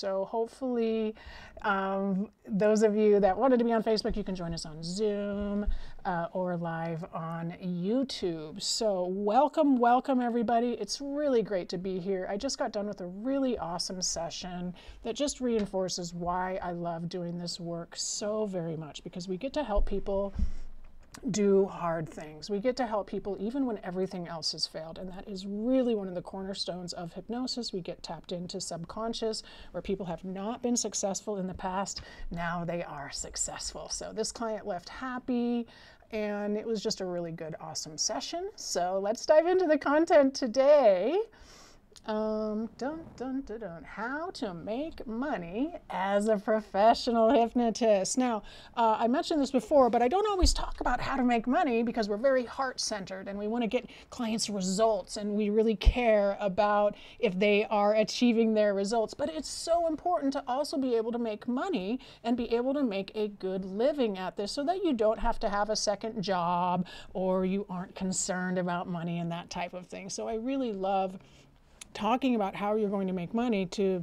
So hopefully those of you that wanted to be on Facebook, you can join us on Zoom or live on YouTube. So welcome, welcome everybody. It's really great to be here. I just got done with a really awesome session that just reinforces why I love doing this work so very much, because we get to help people do hard things. We get to help people even when everything else has failed. And that is really one of the cornerstones of hypnosis. We get tapped into subconscious, where people have not been successful in the past. Now they are successful. So this client left happy, and it was just a really good, awesome session. So let's dive into the content today. How to make money as a professional hypnotist. Now, I mentioned this before, but I don't always talk about how to make money because we're very heart-centered and we want to get clients results, and we really care about if they are achieving their results. But it's so important to also be able to make money and be able to make a good living at this, so that you don't have to have a second job or you aren't concerned about money and that type of thing. So I really love talking about how you're going to make money to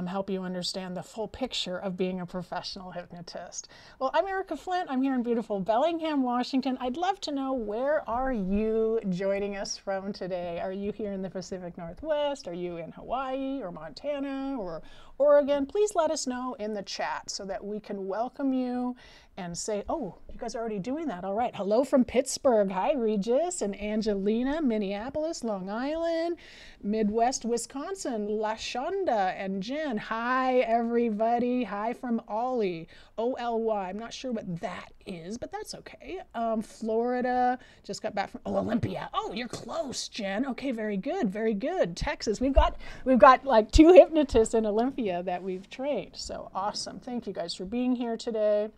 help you understand the full picture of being a professional hypnotist. Well, I'm Erica Flint. I'm here in beautiful Bellingham, Washington. I'd love to know, where are you joining us from today? Are you here in the Pacific Northwest? Are you in Hawaii or Montana or Oregon? Please let us know in the chat so that we can welcome you and say, oh, you guys are already doing that. All right. Hello from Pittsburgh. Hi, Regis and Angelina, Minneapolis, Long Island, Midwest, Wisconsin, LaShonda and Jen. Hi, everybody. Hi from Ollie, O-L-Y. I'm not sure what that is, but that's okay. Florida, just got back from, Olympia. Oh, you're close, Jen. Okay, very good, very good. Texas, we've got like 2 hypnotists in Olympia that we've trained. So awesome. Thank you guys for being here today.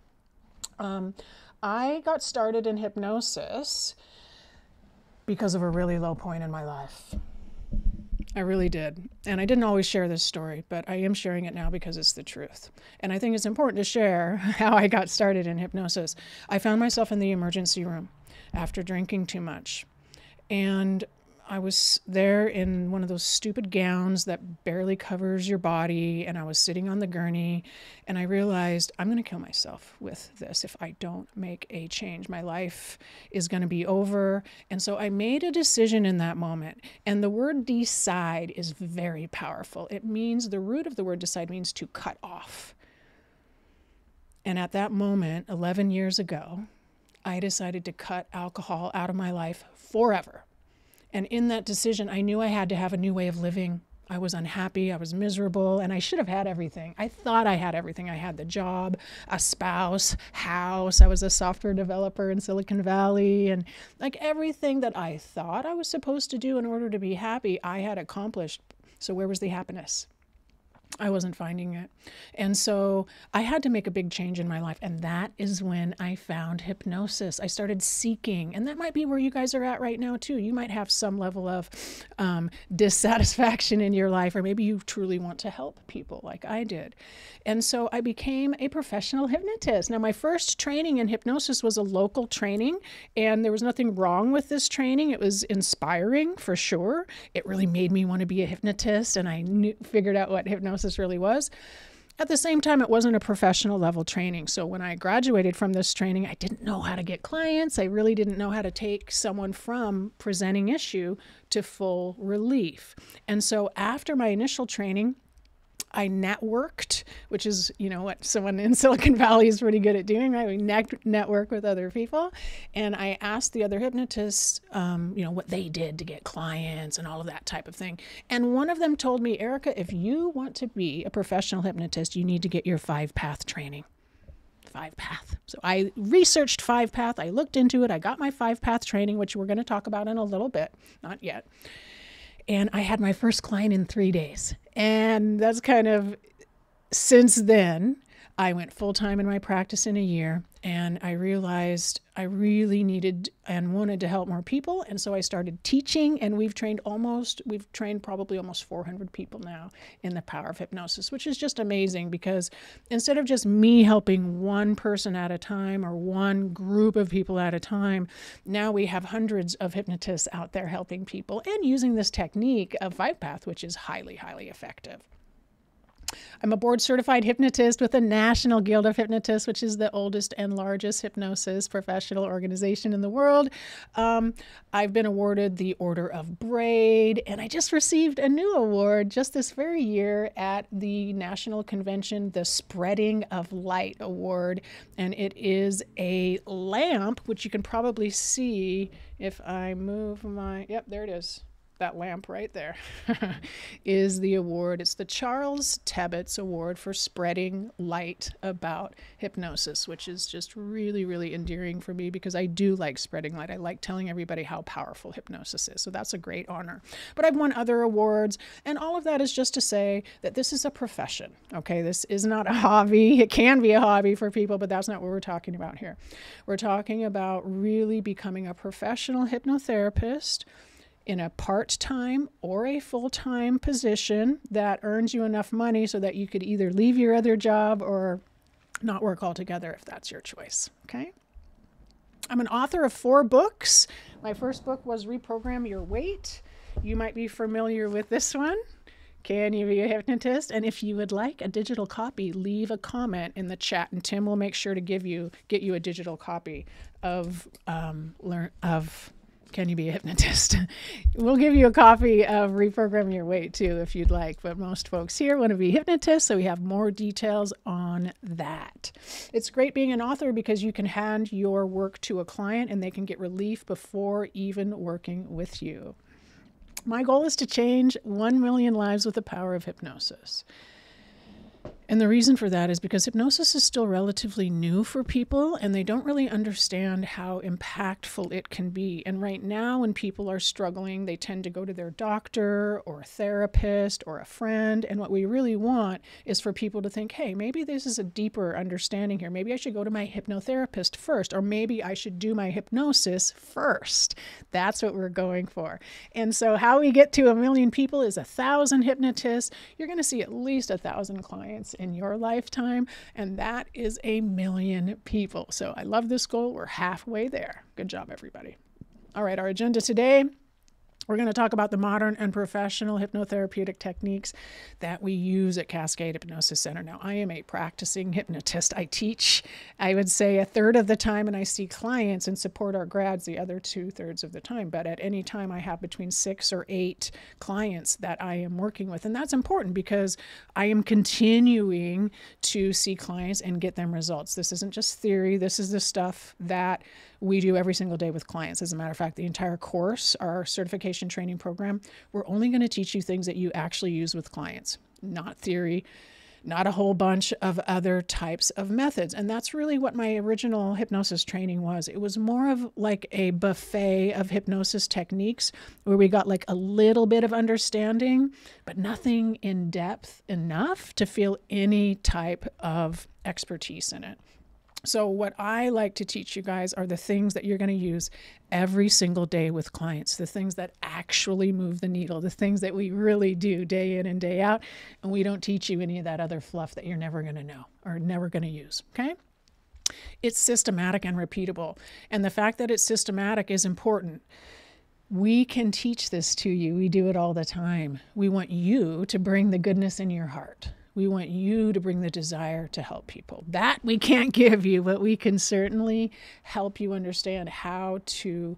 I got started in hypnosis because of a really low point in my life. I really did. And I didn't always share this story, but I am sharing it now because it's the truth. And I think it's important to share how I got started in hypnosis. I found myself in the emergency room after drinking too much. And I was there in one of those stupid gowns that barely covers your body, and I was sitting on the gurney, and I realized, I'm going to kill myself with this if I don't make a change. My life is going to be over. And so I made a decision in that moment. And the word decide is very powerful. It means, the root of the word decide means to cut off. And at that moment, 11 years ago, I decided to cut alcohol out of my life forever. And in that decision, I knew I had to have a new way of living. I was unhappy, I was miserable, and I should have had everything. I thought I had everything. I had the job, a spouse, house. I was a software developer in Silicon Valley, and like everything that I thought I was supposed to do in order to be happy, I had accomplished. So where was the happiness? I wasn't finding it. And so I had to make a big change in my life. And that is when I found hypnosis. I started seeking, and that might be where you guys are at right now too. You might have some level of dissatisfaction in your life, or maybe you truly want to help people like I did. And so I became a professional hypnotist. Now, my first training in hypnosis was a local training, and there was nothing wrong with this training. It was inspiring for sure. It really made me want to be a hypnotist, and I figured out what hypnosis really was. At the same time, it wasn't a professional level training. So when I graduated from this training, I didn't know how to get clients. I really didn't know how to take someone from presenting issue to full relief. And so after my initial training, I networked, which is, you know, what someone in Silicon Valley is pretty good at doing, right? We network with other people. And I asked the other hypnotists, you know, what they did to get clients and all of that type of thing. And one of them told me, Erica, if you want to be a professional hypnotist, you need to get your 5-path training. 5-path. So I researched 5-path. I looked into it. I got my 5-path training, which we're going to talk about in a little bit. Not yet. And I had my first client in 3 days. And that's kind of, since then, I went full-time in my practice in a year, and I realized I really needed and wanted to help more people. And so I started teaching, and we've trained probably almost 400 people now in the power of hypnosis, which is just amazing, because instead of just me helping one person at a time or one group of people at a time, now we have hundreds of hypnotists out there helping people and using this technique of 5-path, which is highly, highly effective. I'm a board certified hypnotist with the National Guild of Hypnotists, which is the oldest and largest hypnosis professional organization in the world. I've been awarded the Order of Braid, and I just received a new award just this very year at the National Convention, the Spreading of Light Award. And it is a lamp, which you can probably see if I move my, yep, there it is. That lamp right there is the award. It's the Charles Tebbets Award for spreading light about hypnosis, which is just really, really endearing for me because I do like spreading light. I like telling everybody how powerful hypnosis is. So that's a great honor. But I've won other awards, and all of that is just to say that this is a profession. Okay, this is not a hobby. It can be a hobby for people, but that's not what we're talking about here. We're talking about really becoming a professional hypnotherapist in a part-time or a full-time position that earns you enough money so that you could either leave your other job or not work altogether if that's your choice, okay? I'm an author of 4 books. My first book was Reprogram Your Weight. You might be familiar with this one. Can you be a hypnotist? And if you would like a digital copy, leave a comment in the chat and Tim will make sure to get you a digital copy of Can You Be a Hypnotist? We'll give you a copy of Reprogram Your Weight too if you'd like, but most folks here want to be hypnotists, so we have more details on that. It's great being an author because you can hand your work to a client and they can get relief before even working with you. My goal is to change 1 million lives with the power of hypnosis. And the reason for that is because hypnosis is still relatively new for people and they don't really understand how impactful it can be. And right now when people are struggling, they tend to go to their doctor or a therapist or a friend. And what we really want is for people to think, hey, maybe this is a deeper understanding here. Maybe I should go to my hypnotherapist first, or maybe I should do my hypnosis first. That's what we're going for. And so how we get to 1 million people is 1,000 hypnotists. You're going to see at least 1,000 clients in your lifetime, and that is 1 million people. So I love this goal. We're halfway there. Good job, everybody. All right, our agenda today. We're going to talk about the modern and professional hypnotherapeutic techniques that we use at Cascade Hypnosis Center. Now, I am a practicing hypnotist. I teach, I would say, 1/3 of the time, and I see clients and support our grads the other 2/3 of the time. But at any time, I have between 6 or 8 clients that I am working with. And that's important because I am continuing to see clients and get them results. This isn't just theory. This is the stuff that we do every single day with clients. As a matter of fact, the entire course, our certification training program, we're only going to teach you things that you actually use with clients, not theory, not a whole bunch of other types of methods. And that's really what my original hypnosis training was. It was more of like a buffet of hypnosis techniques where we got like a little bit of understanding, but nothing in depth enough to feel any type of expertise in it. So what I like to teach you guys are the things that you're going to use every single day with clients, the things that actually move the needle, the things that we really do day in and day out. And we don't teach you any of that other fluff that you're never going to know or never going to use. Okay? It's systematic and repeatable. And the fact that it's systematic is important. We can teach this to you. We do it all the time. We want you to bring the goodness in your heart. We want you to bring the desire to help people. That we can't give you, but we can certainly help you understand how to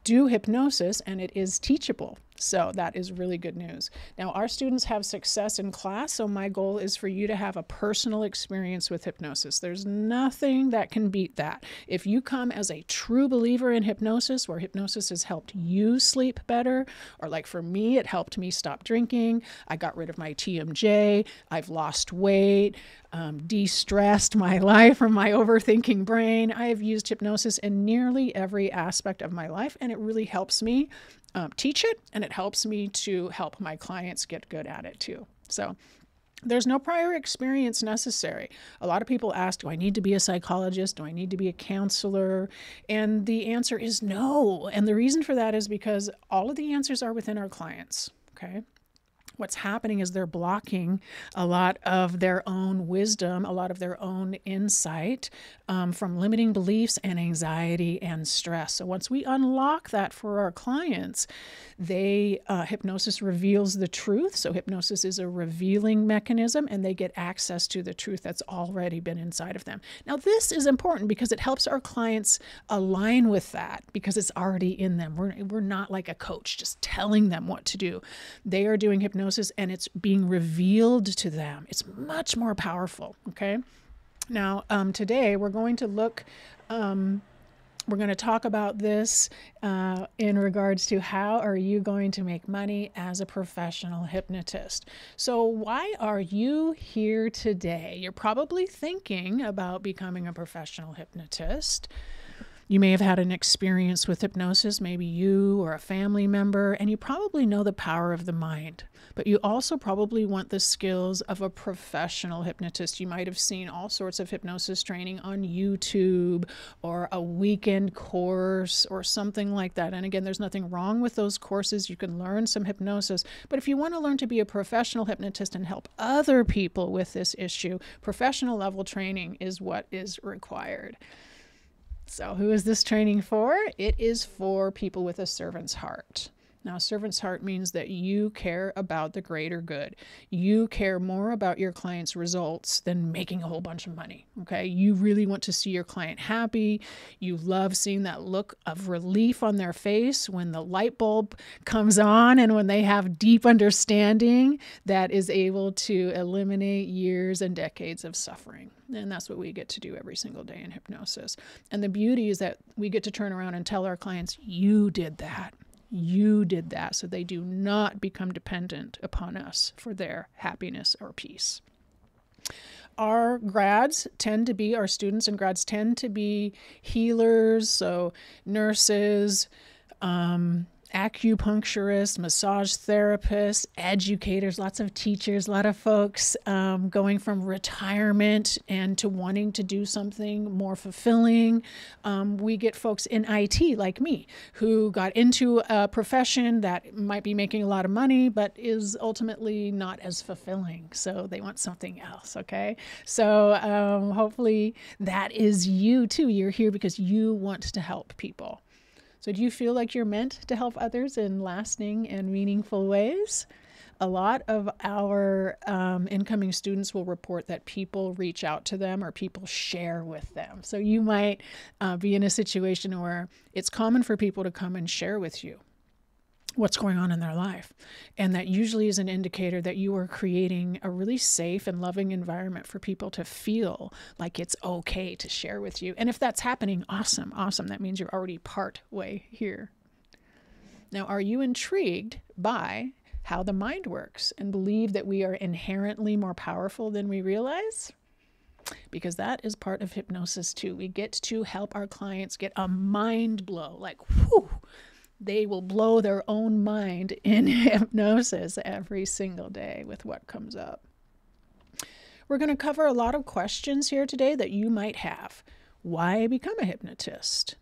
do hypnosis, and it is teachable. So that is really good news. Now, our students have success in class, so my goal is for you to have a personal experience with hypnosis. There's nothing that can beat that. If you come as a true believer in hypnosis, where hypnosis has helped you sleep better, or like for me, it helped me stop drinking, I got rid of my TMJ, I've lost weight, de-stressed my life from my overthinking brain. I have used hypnosis in nearly every aspect of my life, and it really helps me teach it, and it helps me to help my clients get good at it too. So there's no prior experience necessary. A lot of people ask, do I need to be a psychologist? Do I need to be a counselor? And the answer is no. And the reason for that is because all of the answers are within our clients, okay? what's happening is they're blocking a lot of their own wisdom, a lot of their own insight from limiting beliefs and anxiety and stress. So once we unlock that for our clients, hypnosis reveals the truth. So hypnosis is a revealing mechanism, and they get access to the truth that's already been inside of them. Now, this is important because it helps our clients align with that because it's already in them. We're not like a coach just telling them what to do. They are doing hypnosis and it's being revealed to them. It's much more powerful, okay? Now, today we're going to look, we're going to talk about this in regards to how are you going to make money as a professional hypnotist. So why are you here today? You're probably thinking about becoming a professional hypnotist. You may have had an experience with hypnosis, maybe you or a family member, and you probably know the power of the mind. But you also probably want the skills of a professional hypnotist. You might have seen all sorts of hypnosis training on YouTube or a weekend course or something like that. And again, there's nothing wrong with those courses. You can learn some hypnosis. But if you want to learn to be a professional hypnotist and help other people with this issue, professional level training is what is required. So who is this training for? It is for people with a servant's heart. Now, a servant's heart means that you care about the greater good. You care more about your client's results than making a whole bunch of money, okay? You really want to see your client happy. You love seeing that look of relief on their face when the light bulb comes on and when they have deep understanding that is able to eliminate years and decades of suffering. And that's what we get to do every single day in hypnosis. And the beauty is that we get to turn around and tell our clients, you did that. You did that, so they do not become dependent upon us for their happiness or peace. Our students and grads tend to be healers, so nurses, acupuncturists, massage therapists, educators, lots of teachers, a lot of folks going from retirement and to wanting to do something more fulfilling. We get folks in IT like me who got into a profession that might be making a lot of money but is ultimately not as fulfilling. So they want something else, okay? So hopefully that is you too. You're here because you want to help people. So do you feel like you're meant to help others in lasting and meaningful ways? A lot of our incoming students will report that people reach out to them or people share with them. So you might be in a situation where it's common for people to come and share with you what's going on in their life. And that usually is an indicator that you are creating a really safe and loving environment for people to feel like it's okay to share with you. And if that's happening, awesome, awesome. That means you're already part way here. Now, are you intrigued by how the mind works and believe that we are inherently more powerful than we realize? Because that is part of hypnosis too. We get to help our clients get a mind blow, like, whew, they will blow their own mind in hypnosis every single day with what comes up. We're going to cover a lot of questions here today that you might have. Why become a hypnotist?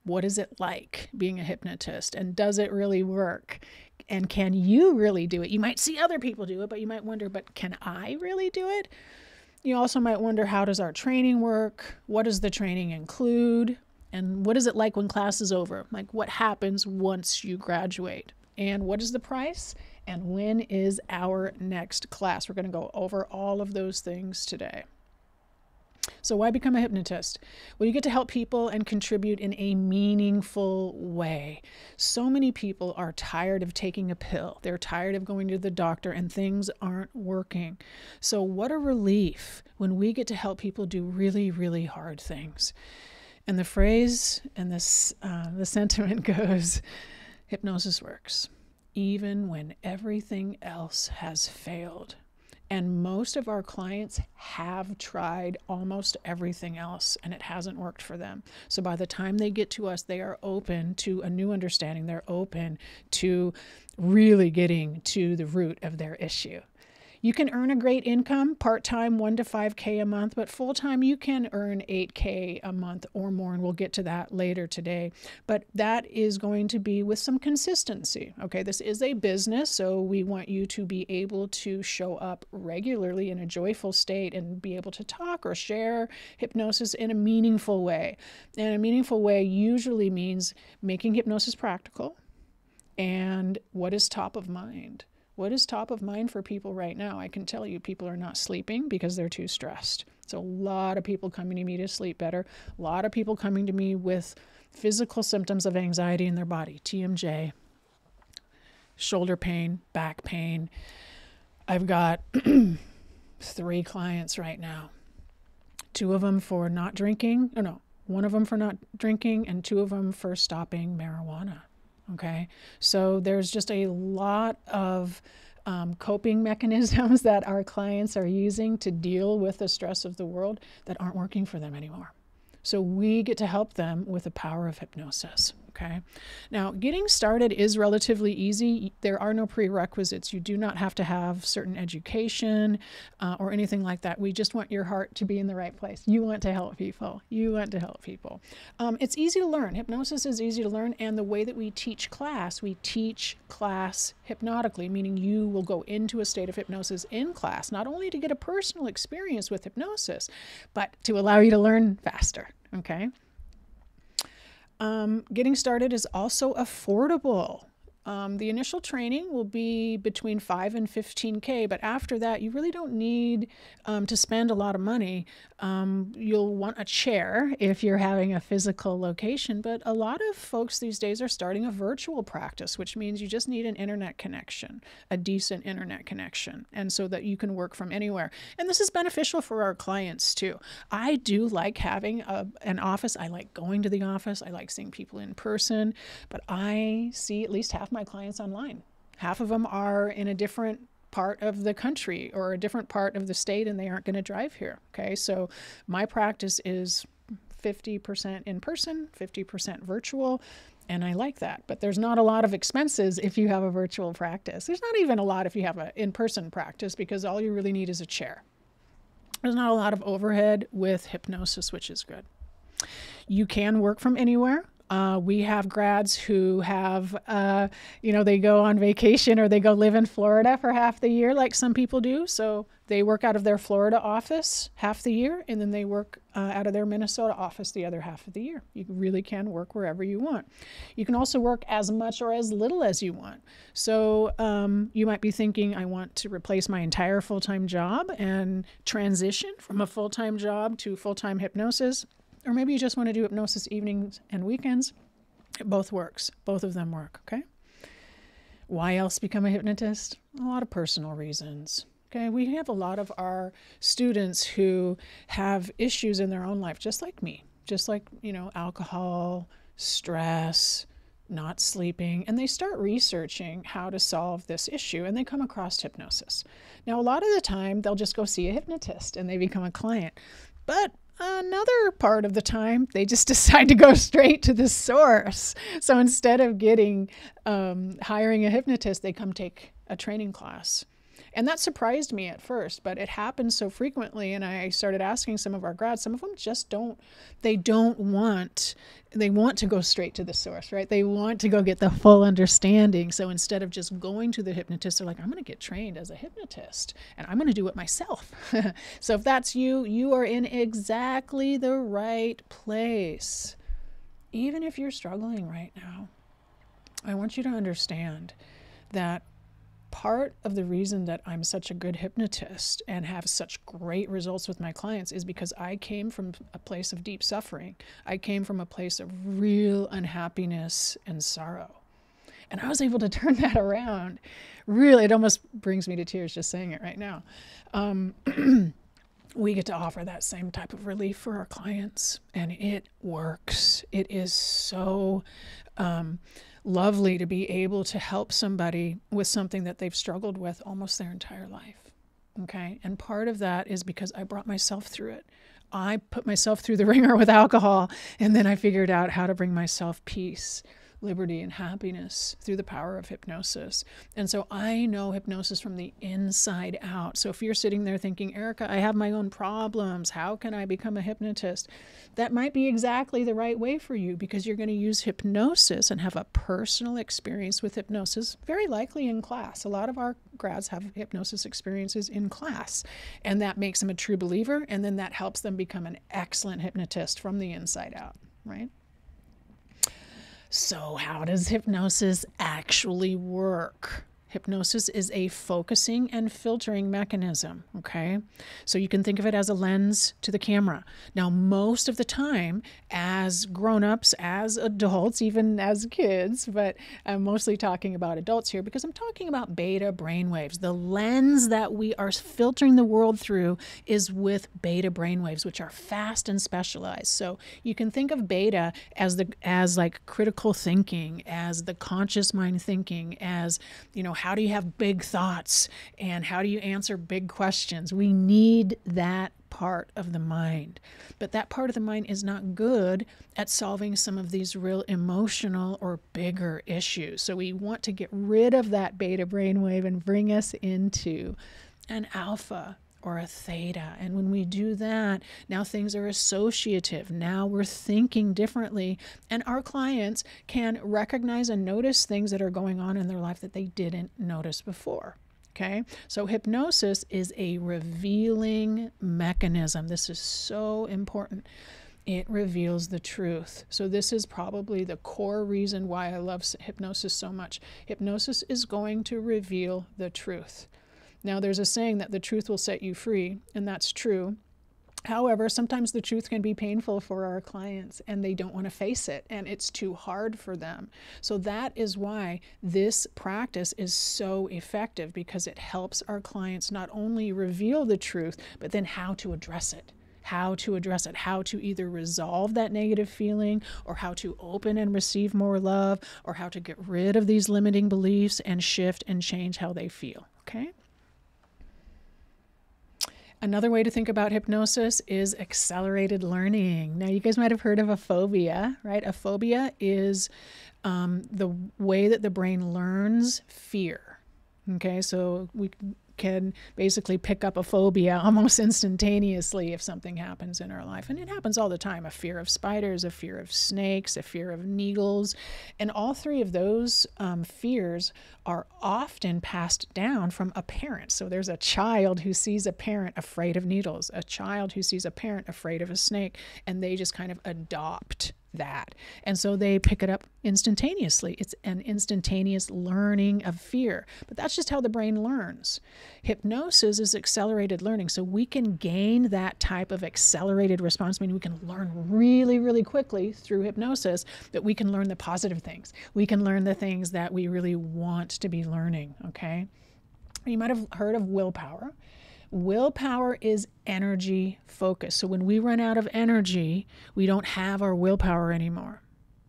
What is it like being a hypnotist? And does it really work? And can you really do it? You might see other people do it, but you might wonder, but can I really do it? You also might wonder, how does our training work? What does the training include? And what is it like when class is over? Like, what happens once you graduate? And what is the price? And when is our next class? We're going to go over all of those things today. So why become a hypnotist? Well, you get to help people and contribute in a meaningful way. So many people are tired of taking a pill. They're tired of going to the doctor and things aren't working. So what a relief when we get to help people do really, really hard things. And the phrase and the sentiment goes, hypnosis works, even when everything else has failed. And most of our clients have tried almost everything else and it hasn't worked for them. So by the time they get to us, they are open to a new understanding. They're open to really getting to the root of their issue. You can earn a great income, part-time 1 to 5K a month, but full-time you can earn 8K a month or more, and we'll get to that later today. But that is going to be with some consistency. Okay, this is a business, so we want you to be able to show up regularly in a joyful state and be able to talk or share hypnosis in a meaningful way. And a meaningful way usually means making hypnosis practical. And what is top of mind? What is top of mind for people right now? I can tell you people are not sleeping because they're too stressed. So a lot of people coming to me to sleep better. A lot of people coming to me with physical symptoms of anxiety in their body, TMJ, shoulder pain, back pain. I've got 3 clients right now. 2 of them for not drinking. Oh no, 1 of them for not drinking and 2 of them for stopping marijuana. Okay, so there's just a lot of coping mechanisms that our clients are using to deal with the stress of the world that aren't working for them anymore. So we get to help them with the power of hypnosis. Okay. Now, getting started is relatively easy. There are no prerequisites. You do not have to have certain education or anything like that. We just want your heart to be in the right place. You want to help people. You want to help people. It's easy to learn. Hypnosis is easy to learn. And the way that we teach class hypnotically, meaning you will go into a state of hypnosis in class, not only to get a personal experience with hypnosis, but to allow you to learn faster. Okay. Getting started is also affordable. The initial training will be between 5 and 15K, but after that, you really don't need to spend a lot of money. You'll want a chair if you're having a physical location, but a lot of folks these days are starting a virtual practice, which means you just need an internet connection, a decent internet connection, and so that you can work from anywhere. And this is beneficial for our clients too. I do like having an office. I like going to the office. I like seeing people in person, but I see at least half my clients online. Half of them are in a different part of the country or a different part of the state, and they aren't going to drive here. Okay, so my practice is 50% in person, 50% virtual, and I like that. But there's not a lot of expenses if you have a virtual practice. There's not even a lot if you have an in-person practice, because all you really need is a chair. There's not a lot of overhead with hypnosis, which is good. You can work from anywhere. We have grads who have, they go on vacation or they go live in Florida for half the year, like some people do. So they work out of their Florida office half the year, and then they work out of their Minnesota office the other half of the year. You really can work wherever you want. You can also work as much or as little as you want. So you might be thinking, I want to replace my entire full-time job and transition from a full-time job to full-time hypnosis. Or maybe you just want to do hypnosis evenings and weekends. It both works. Both of them work, okay? Why else become a hypnotist? A lot of personal reasons. Okay, we have a lot of our students who have issues in their own life, just like me, just like, alcohol, stress, not sleeping, and they start researching how to solve this issue, and they come across hypnosis. Now, a lot of the time, they'll just go see a hypnotist and they become a client. But another part of the time, they just decide to go straight to the source. So instead of hiring a hypnotist, they come take a training class. And that surprised me at first, but it happens so frequently. And I started asking some of our grads, some of them just they want to go straight to the source, right? They want to go get the full understanding. So instead of just going to the hypnotist, they're like, I'm going to get trained as a hypnotist and I'm going to do it myself. So if that's you, you are in exactly the right place. Even if you're struggling right now, I want you to understand that part of the reason that I'm such a good hypnotist and have such great results with my clients is because I came from a place of deep suffering. I came from a place of real unhappiness and sorrow. And I was able to turn that around. Really, it almost brings me to tears just saying it right now. We get to offer that same type of relief for our clients, and it works. It is so lovely to be able to help somebody with something that they've struggled with almost their entire life. Okay. And part of that is because I brought myself through it. I put myself through the ringer with alcohol, and then I figured out how to bring myself peace liberty and happiness through the power of hypnosis. And so I know hypnosis from the inside out. So if you're sitting there thinking, Erica, I have my own problems, how can I become a hypnotist? That might be exactly the right way for you, because you're going to use hypnosis and have a personal experience with hypnosis, very likely in class. A lot of our grads have hypnosis experiences in class, and that makes them a true believer, and then that helps them become an excellent hypnotist from the inside out, right? So how does hypnosis actually work? Hypnosis is a focusing and filtering mechanism, okay? So you can think of it as a lens to the camera. Now, most of the time, as grown-ups, as adults, even as kids, but I'm mostly talking about adults here because I'm talking about beta brainwaves. The lens that we are filtering the world through is with beta brainwaves, which are fast and specialized. So you can think of beta as like critical thinking, as the conscious mind thinking, as, you know, how do you have big thoughts and how do you answer big questions? We need that part of the mind. But that part of the mind is not good at solving some of these real emotional or bigger issues. So we want to get rid of that beta brainwave and bring us into an alpha or a theta. And when we do that, now things are associative. Now we're thinking differently, and our clients can recognize and notice things that are going on in their life that they didn't notice before. Okay, so hypnosis is a revealing mechanism. This is so important. It reveals the truth. So this is probably the core reason why I love hypnosis so much. Hypnosis is going to reveal the truth. Now, there's a saying that the truth will set you free, and that's true. However, sometimes the truth can be painful for our clients, and they don't want to face it, and it's too hard for them. So that is why this practice is so effective, because it helps our clients not only reveal the truth, but then how to address it. How to address it, how to either resolve that negative feeling, or how to open and receive more love, or how to get rid of these limiting beliefs and shift and change how they feel, okay? Another way to think about hypnosis is accelerated learning. Now, you guys might have heard of a phobia, right? A phobia is the way that the brain learns fear. Okay, so we can basically pick up a phobia almost instantaneously if something happens in our life. And it happens all the time. A fear of spiders, a fear of snakes, a fear of needles. And all three of those fears are often passed down from a parent. So there's a child who sees a parent afraid of needles, a child who sees a parent afraid of a snake, and they just kind of adopt that. And so they pick it up instantaneously. It's an instantaneous learning of fear. But that's just how the brain learns. Hypnosis is accelerated learning. So we can gain that type of accelerated response, meaning we can learn really, really quickly through hypnosis, but we can learn the positive things. We can learn the things that we really want to be learning, okay? You might have heard of willpower. Willpower is energy focus. So when we run out of energy, we don't have our willpower anymore.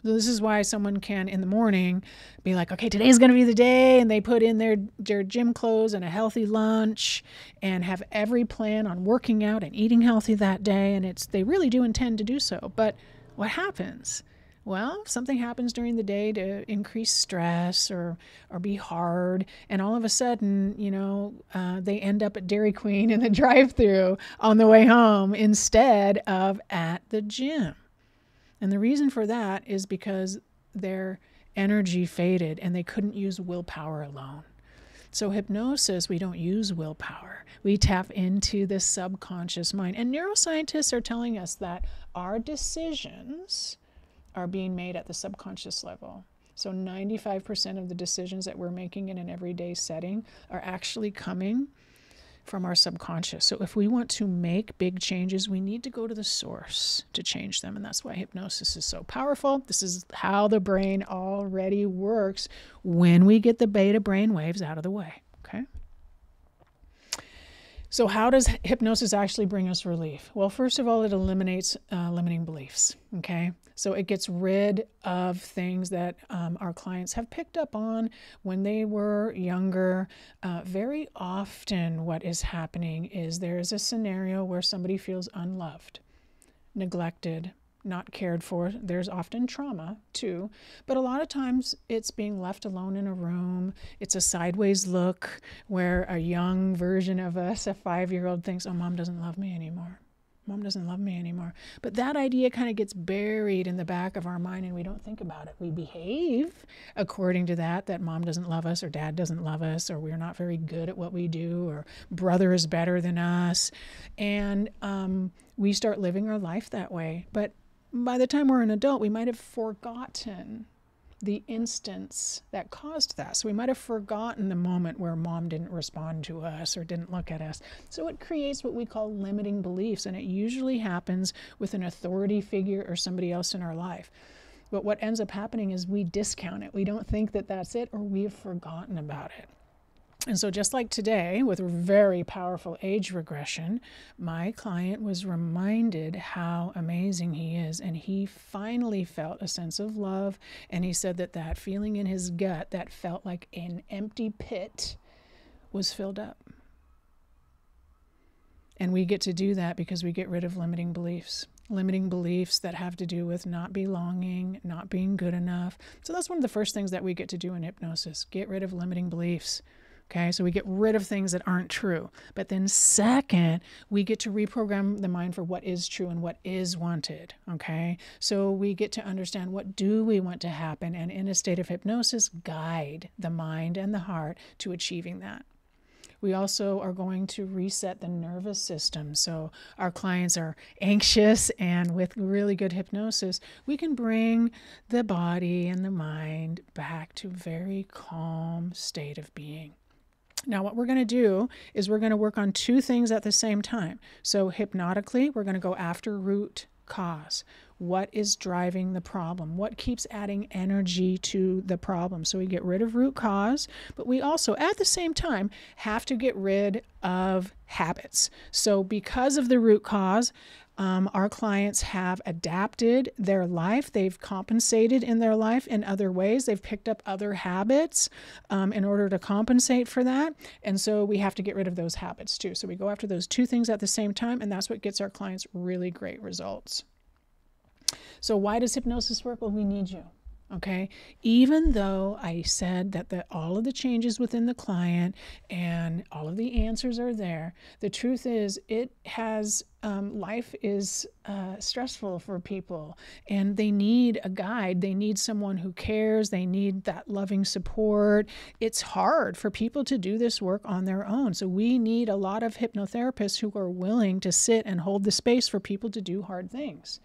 So this is why someone can in the morning be like, okay, today's going to be the day, and they put in their gym clothes and a healthy lunch and have every plan on working out and eating healthy that day, and they really do intend to do so. But what happens? Well, something happens during the day to increase stress or be hard, and all of a sudden, you know, they end up at Dairy Queen in the drive-thru on the way home instead of at the gym. And the reason for that is because their energy faded and they couldn't use willpower alone. So hypnosis, we don't use willpower. We tap into the subconscious mind. And neuroscientists are telling us that our decisions are being made at the subconscious level. So 95% of the decisions that we're making in an everyday setting are actually coming from our subconscious. So if we want to make big changes, we need to go to the source to change them. And that's why hypnosis is so powerful. This is how the brain already works when we get the beta brain waves out of the way, okay? So how does hypnosis actually bring us relief? Well, first of all, it eliminates limiting beliefs, okay? So it gets rid of things that our clients have picked up on when they were younger. Very often what is happening is there is a scenario where somebody feels unloved, neglected, not cared for. There's often trauma too, but a lot of times it's being left alone in a room. It's a sideways look where a young version of us, a 5-year-old, thinks, oh, mom doesn't love me anymore. Mom doesn't love me anymore. But that idea kind of gets buried in the back of our mind and we don't think about it. We behave according to that mom doesn't love us or dad doesn't love us or we're not very good at what we do or brother is better than us. And we start living our life that way. But by the time we're an adult, we might have forgotten the instance that caused that. So we might have forgotten the moment where mom didn't respond to us or didn't look at us. So it creates what we call limiting beliefs, and it usually happens with an authority figure or somebody else in our life. But what ends up happening is we discount it. We don't think that that's it, or we've forgotten about it. And so just like today, with a very powerful age regression, my client was reminded how amazing he is. And he finally felt a sense of love. And he said that that feeling in his gut that felt like an empty pit was filled up. And we get to do that because we get rid of limiting beliefs that have to do with not belonging, not being good enough. So that's one of the first things that we get to do in hypnosis, get rid of limiting beliefs. Okay, so we get rid of things that aren't true. But then second, we get to reprogram the mind for what is true and what is wanted. Okay, so we get to understand what do we want to happen, and in a state of hypnosis, guide the mind and the heart to achieving that. We also are going to reset the nervous system. So our clients are anxious, and with really good hypnosis, we can bring the body and the mind back to a very calm state of being. Now, what we're going to do is we're going to work on two things at the same time. So hypnotically, we're going to go after root cause. What is driving the problem? What keeps adding energy to the problem? So we get rid of root cause, but we also, at the same time, have to get rid of habits. So because of the root cause, our clients have adapted their life. They've compensated in their life in other ways. They've picked up other habits in order to compensate for that. And so we have to get rid of those habits too. So we go after those two things at the same time, and that's what gets our clients really great results. So why does hypnosis work? Well, we need you. Okay, even though I said that all of the changes within the client and all of the answers are there, the truth is life is stressful for people, and they need a guide. They need someone who cares. They need that loving support. It's hard for people to do this work on their own. So we need a lot of hypnotherapists who are willing to sit and hold the space for people to do hard things.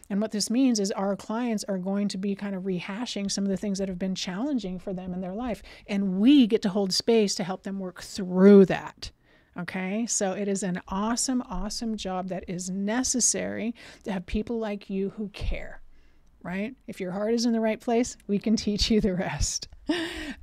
And what this means is our clients are going to be kind of rehashing some of the things that have been challenging for them in their life. And we get to hold space to help them work through that. Okay, so it is an awesome, awesome job that is necessary to have people like you who care, right? If your heart is in the right place, we can teach you the rest.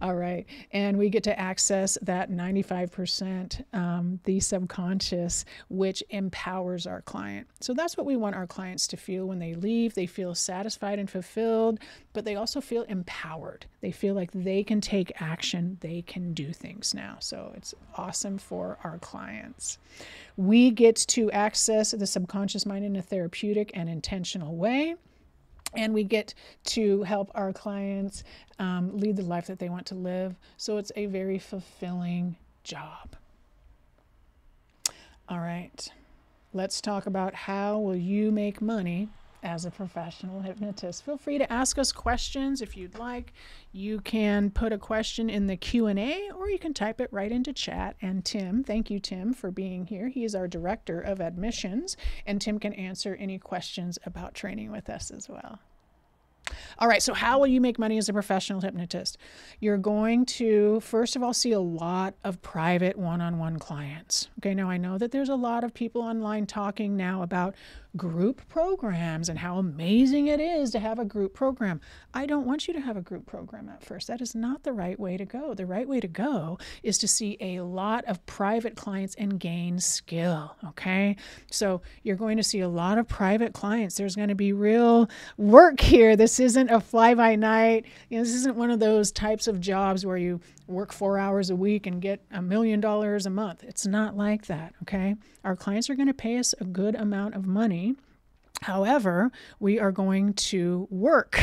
All right. And we get to access that 95%, the subconscious, which empowers our client. So that's what we want our clients to feel when they leave. They feel satisfied and fulfilled, but they also feel empowered. They feel like they can take action. They can do things now. So it's awesome for our clients. We get to access the subconscious mind in a therapeutic and intentional way. And we get to help our clients lead the life that they want to live. So it's a very fulfilling job. All right, let's talk about how will you make money as a professional hypnotist. Feel free to ask us questions if you'd like. You can put a question in the Q&A, or you can type it right into chat. And Tim, thank you, Tim, for being here. He is our director of admissions, and Tim can answer any questions about training with us as well. All right, so how will you make money as a professional hypnotist? You're going to, first of all, see a lot of private one-on-one clients. Okay, now I know that there's a lot of people online talking now about group programs and how amazing it is to have a group program. I don't want you to have a group program at first. That is not the right way to go. The right way to go is to see a lot of private clients and gain skill, okay? So you're going to see a lot of private clients. There's going to be real work here. This isn't a fly-by-night. This isn't one of those types of jobs where you work 4 hours a week and get $1 million a month. It's not like that, okay? Our clients are going to pay us a good amount of money However, we are going to work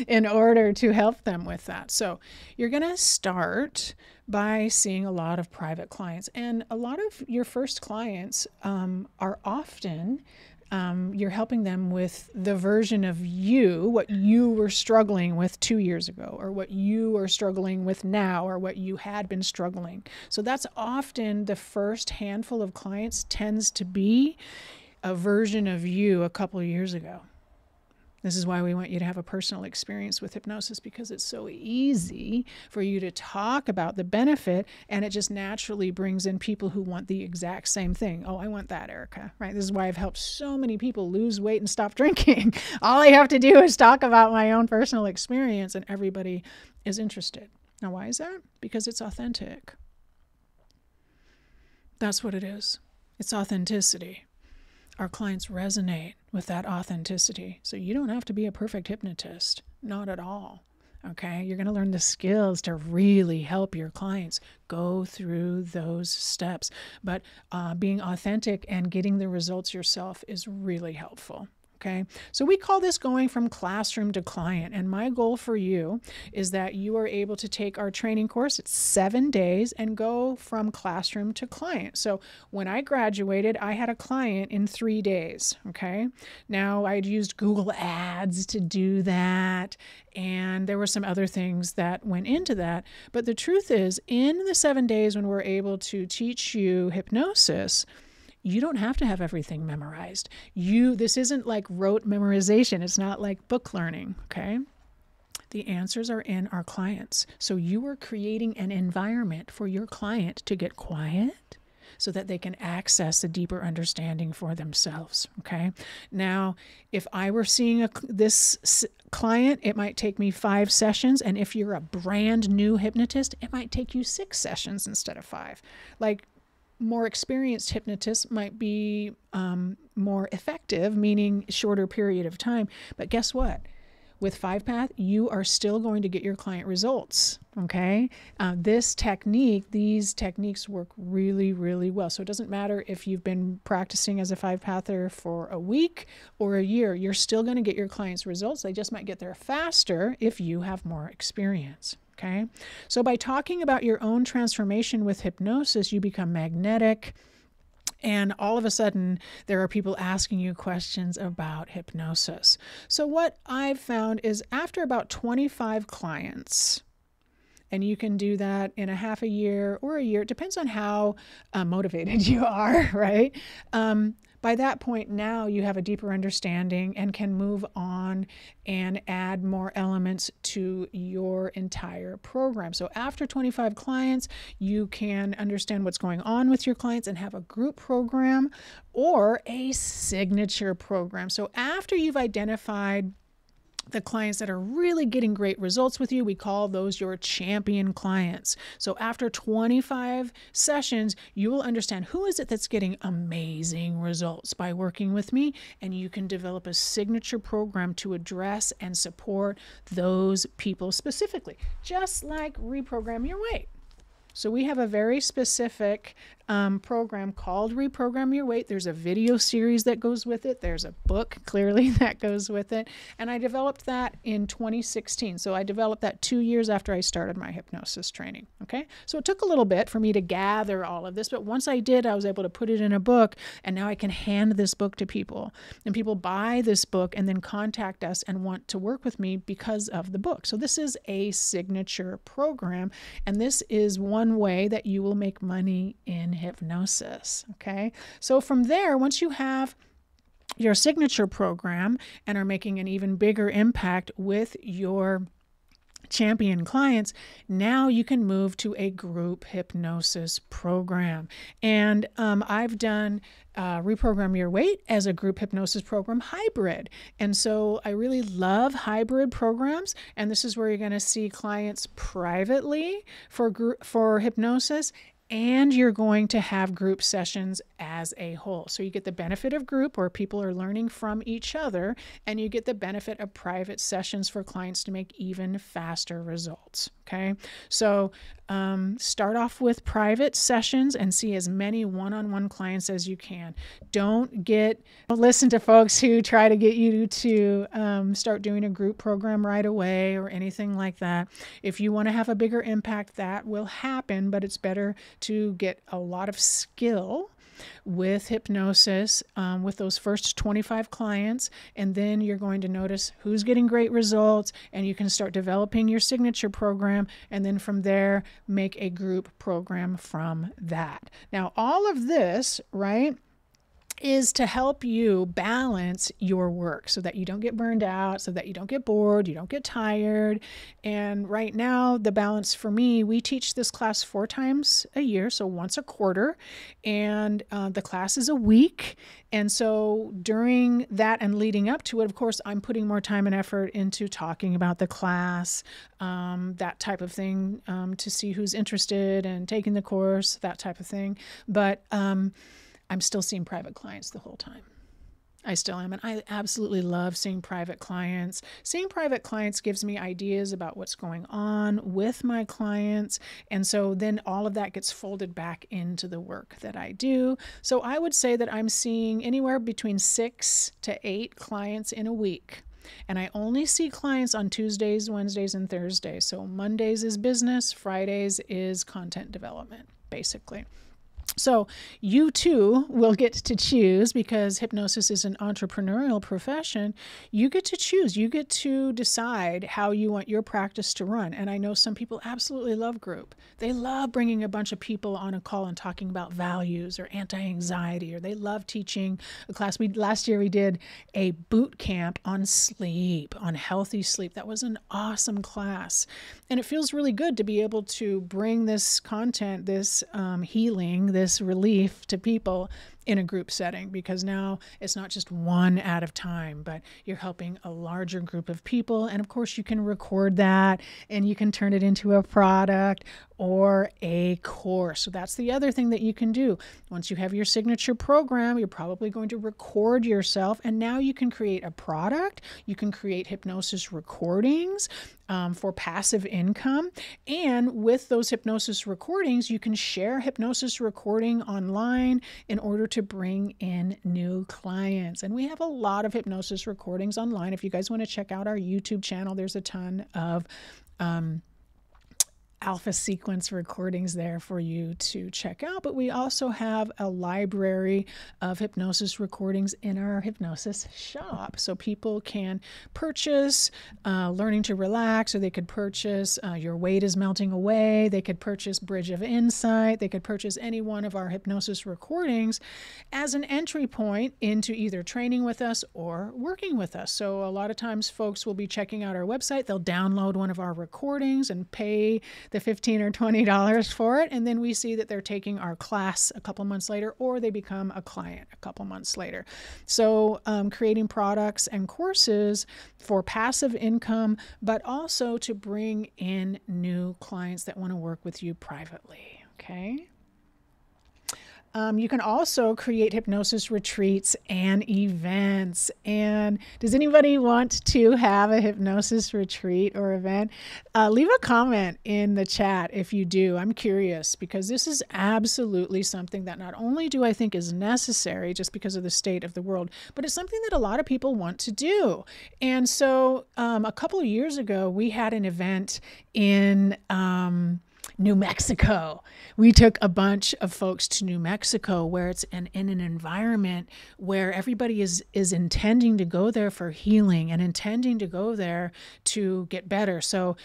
in order to help them with that. So you're going to start by seeing a lot of private clients. And a lot of your first clients are often you're helping them with the version of you, what you were struggling with 2 years ago, or what you are struggling with now, or what you had been struggling. So that's often the first handful of clients tends to be a version of you a couple of years ago. This is why we want you to have a personal experience with hypnosis, because it's so easy for you to talk about the benefit, and it just naturally brings in people who want the exact same thing. Oh, I want that, Erica, right? This is why I've helped so many people lose weight and stop drinking. All I have to do is talk about my own personal experience, and everybody is interested. Now, why is that? Because it's authentic. That's what it is. It's authenticity. Our clients resonate with that authenticity. So you don't have to be a perfect hypnotist, not at all. Okay, you're going to learn the skills to really help your clients go through those steps. But being authentic and getting the results yourself is really helpful. Okay, so we call this going from classroom to client. And my goal for you is that you are able to take our training course. It's 7 days and go from classroom to client. So when I graduated, I had a client in 3 days. Okay, now I'd used Google Ads to do that. And there were some other things that went into that. But the truth is, in the 7 days when we're able to teach you hypnosis, you don't have to have everything memorized. This isn't like rote memorization. It's not like book learning, okay? The answers are in our clients. So you are creating an environment for your client to get quiet so that they can access a deeper understanding for themselves, okay? Now, if I were seeing this client, it might take me 5 sessions. And if you're a brand new hypnotist, it might take you 6 sessions instead of 5. Like, more experienced hypnotists might be more effective, meaning shorter period of time. But guess what? With 5-Path, you are still going to get your client results, okay? These techniques work really, really well. So it doesn't matter if you've been practicing as a 5-Pather for a week or a year, you're still going to get your clients results. They just might get there faster if you have more experience. Okay, so by talking about your own transformation with hypnosis, you become magnetic, and all of a sudden there are people asking you questions about hypnosis. So what I've found is after about 25 clients, and you can do that in a half a year or a year, it depends on how motivated you are, right? By that point, now you have a deeper understanding and can move on and add more elements to your entire program. So after 25 clients, you can understand what's going on with your clients and have a group program or a signature program. So after you've identified the clients that are really getting great results with you, we call those your champion clients. So after 25 sessions, you will understand who is it that's getting amazing results by working with me, and you can develop a signature program to address and support those people specifically, just like Reprogram Your Weight. So we have a very specific program called Reprogram Your Weight. There's a video series that goes with it. There's a book, clearly, that goes with it. And I developed that in 2016. So I developed that 2 years after I started my hypnosis training. Okay, so it took a little bit for me to gather all of this. But once I did, I was able to put it in a book. And now I can hand this book to people. And people buy this book and then contact us and want to work with me because of the book. So this is a signature program. And this is one way that you will make money in hypnosis. Okay, so from there, once you have your signature program and are making an even bigger impact with your champion clients, now you can move to a group hypnosis program. And I've done Reprogram Your Weight as a group hypnosis program hybrid. And so I really love hybrid programs. And this is where you're going to see clients privately for hypnosis, and you're going to have group sessions as a whole. So you get the benefit of group where people are learning from each other, and you get the benefit of private sessions for clients to make even faster results. Okay, so start off with private sessions and see as many one-on-one clients as you can. Don't listen to folks who try to get you to start doing a group program right away or anything like that. If you want to have a bigger impact, that will happen, but it's better to get a lot of skill with hypnosis with those first 25 clients, and then you're going to notice who's getting great results, and you can start developing your signature program, and then from there make a group program from that. Now, all of this, right, is to help you balance your work so that you don't get burned out, so that you don't get bored, you don't get tired. And right now, the balance for me, we teach this class 4 times a year, so once a quarter, and the class is a week. And so during that and leading up to it, of course, I'm putting more time and effort into talking about the class, that type of thing, to see who's interested and taking the course, that type of thing. But I'm still seeing private clients the whole time. I still am. And I absolutely love seeing private clients. Seeing private clients gives me ideas about what's going on with my clients. And so then all of that gets folded back into the work that I do. So I would say that I'm seeing anywhere between 6 to 8 clients in a week. And I only see clients on Tuesdays, Wednesdays, and Thursdays. So Mondays is business, Fridays is content development, basically. So you too will get to choose, because hypnosis is an entrepreneurial profession. You get to choose. You get to decide how you want your practice to run. And I know some people absolutely love group. They love bringing a bunch of people on a call and talking about values or anti-anxiety, or they love teaching a class. Last year we did a boot camp on sleep, on healthy sleep. That was an awesome class. And it feels really good to be able to bring this content, this healing, this relief to people in a group setting, because now it's not just one at a time, but you're helping a larger group of people. And of course you can record that and you can turn it into a product or a course. So that's the other thing that you can do. Once you have your signature program, you're probably going to record yourself, and now you can create a product. You can create hypnosis recordings for passive income. And with those hypnosis recordings, you can share hypnosis recording online in order to bring in new clients. And we have a lot of hypnosis recordings online. If you guys want to check out our YouTube channel, there's a ton of alpha sequence recordings there for you to check out. But we also have a library of hypnosis recordings in our hypnosis shop. So people can purchase Learning to Relax, or they could purchase Your Weight is Melting Away. They could purchase Bridge of Insight. They could purchase any one of our hypnosis recordings as an entry point into either training with us or working with us. So a lot of times folks will be checking out our website. They'll download one of our recordings and pay the $15 or $20 for it, and then we see that they're taking our class a couple months later, or they become a client a couple months later. So creating products and courses for passive income, but also to bring in new clients that want to work with you privately. Okay. You can also create hypnosis retreats and events. And does anybody want to have a hypnosis retreat or event? Leave a comment in the chat if you do. I'm curious, because this is absolutely something that not only do I think is necessary just because of the state of the world, but it's something that a lot of people want to do. And so a couple of years ago, we had an event in New Mexico. We took a bunch of folks to New Mexico, where it's in an environment where everybody is intending to go there for healing and intending to go there to get better. So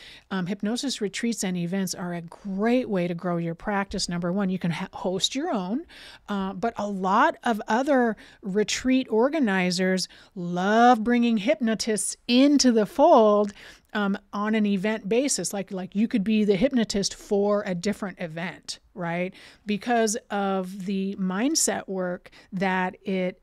hypnosis retreats and events are a great way to grow your practice. Number one, you can host your own, but a lot of other retreat organizers love bringing hypnotists into the fold on an event basis. Like you could be the hypnotist for a different event, right? Because of the mindset work that it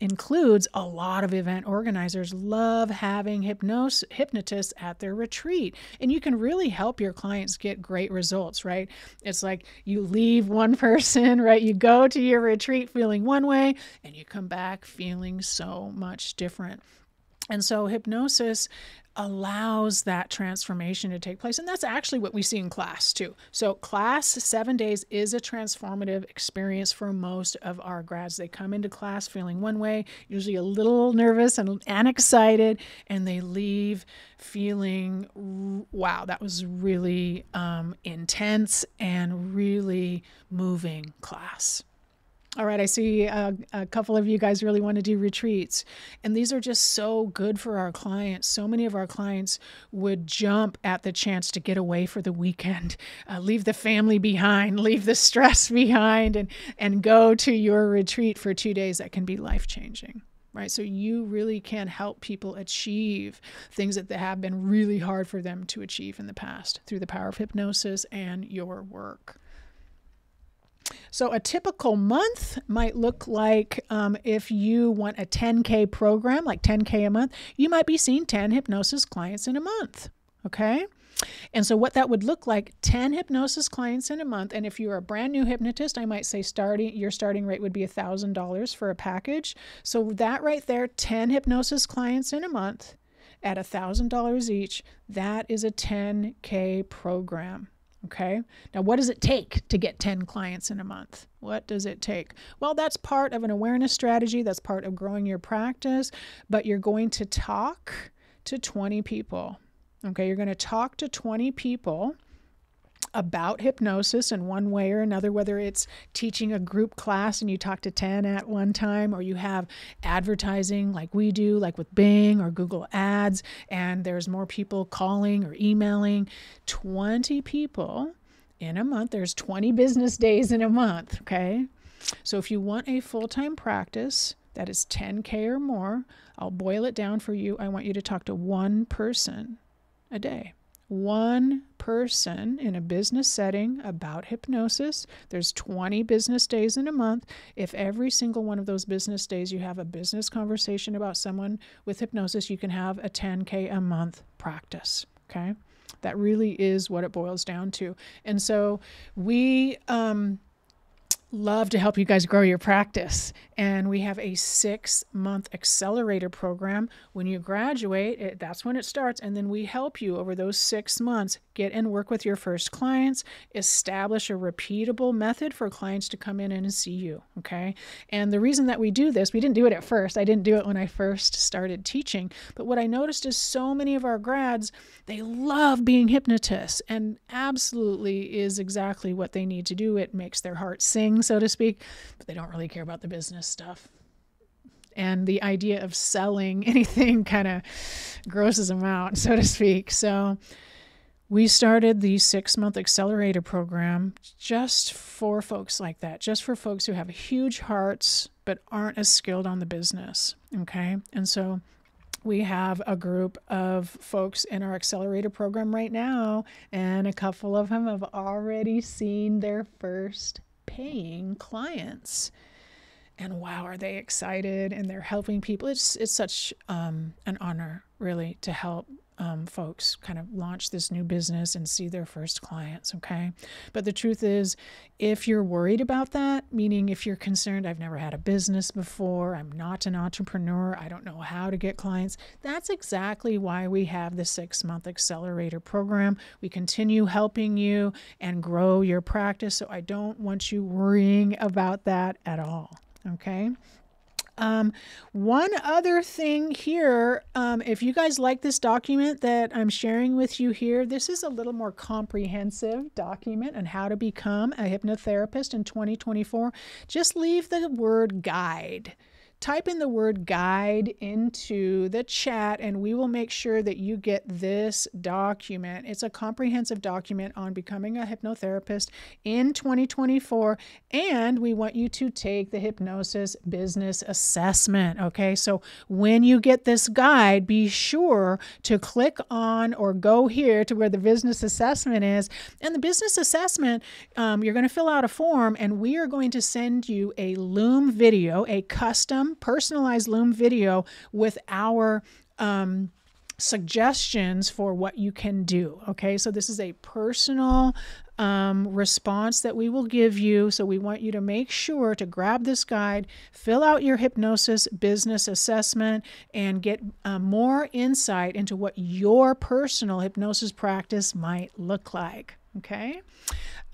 includes. A lot of event organizers love having hypnotists at their retreat, and you can really help your clients get great results, right? It's like you leave one person, right? You go to your retreat feeling one way, and you come back feeling so much different. And so hypnosis allows that transformation to take place. And that's actually what we see in class too. So class 7 days is a transformative experience for most of our grads. They come into class feeling one way, usually a little nervous and excited, and they leave feeling, wow, that was really intense and really moving class. All right, I see a couple of you guys really want to do retreats. And these are just so good for our clients. So many of our clients would jump at the chance to get away for the weekend, leave the family behind, leave the stress behind, and go to your retreat for 2 days. That can be life-changing, right? So you really can help people achieve things that have been really hard for them to achieve in the past through the power of hypnosis and your work. So a typical month might look like if you want a 10K program, like 10K a month, you might be seeing 10 hypnosis clients in a month, okay? And so what that would look like, 10 hypnosis clients in a month. And if you're a brand new hypnotist, I might say your starting rate would be $1,000 for a package. So that right there, 10 hypnosis clients in a month at $1,000 each, that is a 10K program. Okay. Now, what does it take to get 10 clients in a month? What does it take? Well, that's part of an awareness strategy. That's part of growing your practice, but you're going to talk to 20 people. Okay. You're going to talk to 20 people about hypnosis in one way or another, whether it's teaching a group class and you talk to 10 at one time, or you have advertising like we do, like with Bing or Google Ads, and there's more people calling or emailing. 20 people in a month. There's 20 business days in a month, okay? So if you want a full-time practice that is 10K or more, I'll boil it down for you. I want you to talk to one person a day. One person in a business setting about hypnosis. There's 20 business days in a month. If every single one of those business days you have a business conversation about someone with hypnosis, you can have a 10K a month practice, okay? That really is what it boils down to. And so we love to help you guys grow your practice. And we have a 6-month accelerator program. When you graduate, that's when it starts. And then we help you over those 6 months get and work with your first clients, establish a repeatable method for clients to come in and see you. Okay. And the reason that we do this, we didn't do it at first. I didn't do it when I first started teaching. But what I noticed is so many of our grads, they love being hypnotists, and absolutely is exactly what they need to do. It makes their heart sing, so to speak, but they don't really care about the business stuff. And the idea of selling anything kind of grosses them out, so to speak. So we started the 6-month accelerator program just for folks like that, just for folks who have huge hearts but aren't as skilled on the business. Okay. And so we have a group of folks in our accelerator program right now, and a couple of them have already seen their first paying clients. And wow, are they excited, and they're helping people. It's such an honor, really, to help folks kind of launch this new business and see their first clients, okay? But the truth is, if you're worried about that, meaning if you're concerned, I've never had a business before, I'm not an entrepreneur, I don't know how to get clients, that's exactly why we have the 6-month accelerator program. We continue helping you and grow your practice, so I don't want you worrying about that at all, okay? One other thing here, if you guys like this document that I'm sharing with you here, this is a little more comprehensive document on how to become a hypnotherapist in 2024. Just leave the word guide. Type in the word guide into the chat, and we will make sure that you get this document. It's a comprehensive document on becoming a hypnotherapist in 2024, and we want you to take the hypnosis business assessment. Okay, so when you get this guide, be sure to click on or go here to where the business assessment is. And the business assessment, you're going to fill out a form, and we are going to send you a Loom video, a custom personalized Loom video with our suggestions for what you can do. Okay, so this is a personal response that we will give you. So we want you to make sure to grab this guide, fill out your hypnosis business assessment, and get more insight into what your personal hypnosis practice might look like. Okay.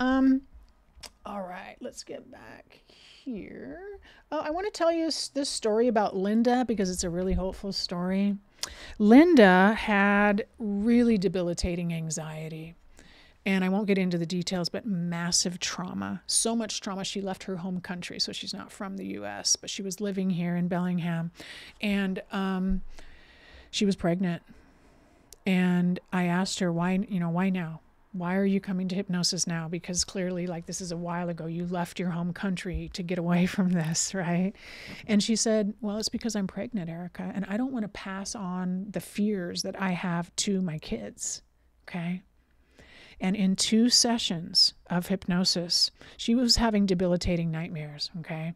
All right, let's get back here. Oh, I want to tell you this story about Linda because it's a really hopeful story. Linda had really debilitating anxiety. And I won't get into the details, but massive trauma. So much trauma, she left her home country. So she's not from the U.S., but she was living here in Bellingham. And she was pregnant. And I asked her, why now? Why are you coming to hypnosis now? Because clearly, like, this is a while ago. You left your home country to get away from this, right? And she said, well, it's because I'm pregnant, Erica, and I don't want to pass on the fears that I have to my kids, okay? And in 2 sessions of hypnosis, she was having debilitating nightmares, okay,